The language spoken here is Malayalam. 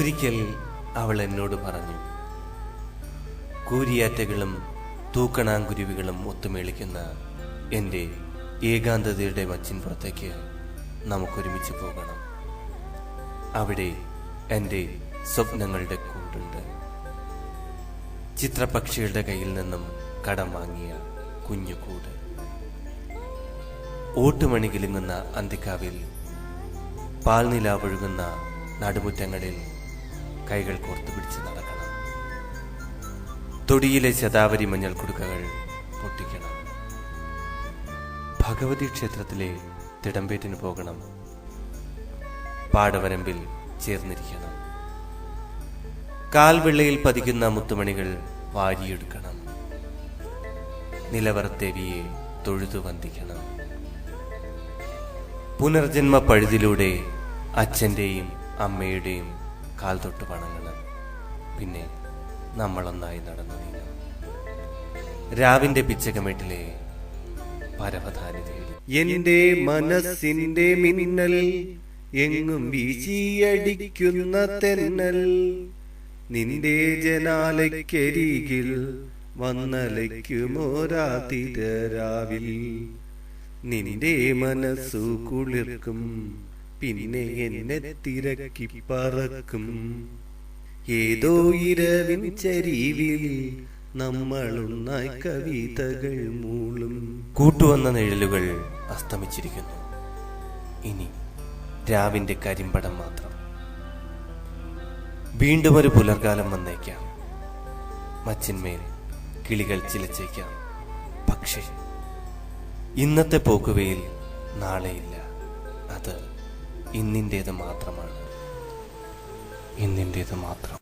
ഒരിക്കൽ അവൾ എന്നോട് പറഞ്ഞു, കൂരിയാറ്റകളും തൂക്കണാങ്കുരുവികളും ഒത്തുമേളിക്കുന്ന എൻ്റെ ഏകാന്തതയുടെ മച്ചിൻപുറത്തേക്ക് നമുക്കൊരുമിച്ച് പോകണം. അവിടെ എൻ്റെ സ്വപ്നങ്ങളുടെ കൂടുണ്ട്. ചിത്രപക്ഷികളുടെ കയ്യിൽ നിന്നും കടം വാങ്ങിയ കുഞ്ഞുകൂട്. ഓട്ടുമണി കിലുങ്ങുന്ന അന്തിക്കാവിൽ പാൽനിലാവൊഴുകുന്ന നടുമുറ്റങ്ങളിൽ കൈകൾ കോർത്തു പിടിച്ച് നടക്കണം. തൊടിയിലെ ശതാവരി മഞ്ഞൾ കുടുക്കകൾ പൊട്ടിക്കണം. ഭഗവതി ക്ഷേത്രത്തിലെ തിടമ്പേറ്റിന് പോകണം. പാടവരമ്പിൽ ചേർന്നിരിക്കണം. കാൽവെള്ളയിൽ പതിക്കുന്ന മുത്തുമണികൾ വാരിയെടുക്കണം. നിലവറത്തേവിയെ തൊഴുതു വന്ദിക്കണം. പുനർജന്മ പഴുതിലൂടെ അച്ഛൻ്റെയും അമ്മയുടെയും കാൽ തൊട്ട് വണങ്ങണം. പിന്നെ നമ്മളൊന്നായി നടന്നു നീങ്ങും. രാവിന്റെ പിച്ചകമേട്ടിലെ പരവധാനി തേടി എന്റെ മനസ്സിന്റെ മിന്നൽ എങ്ങും വീശിയടിക്കുന്ന തെന്നൽ നിന്റെ ജനാലയ്ക്കരികിൽ വന്നലയ്ക്കുമോരാതിരാവിൽ നിന്റെ മനസ്സു കുളിർക്കും പിന്നെ എന്നെ തിരക്കി പറക്കും ഏതോ ഇരവിൻ ചരിവിൽ നമ്മളൊന്നായി കവിതകൾ മൂളും. കൂട്ടുവന്ന നിഴലുകൾ അസ്തമിച്ചിരിക്കുന്നു. ഇനി രാവിന്റെ കരിമ്പടം മാത്രം. വീണ്ടും ഒരു പുലർകാലം വന്നേക്കാം. മച്ചിന്മേൽ കിളികൾ ചിലച്ചേക്കാം. പക്ഷേ ഇന്നത്തെ പോക്കുവയിൽ നാളെയില്ല. അത് ഇന്നിൻ്റേത് മാത്രമാണ്. ഇന്നിൻ്റേത് മാത്രം.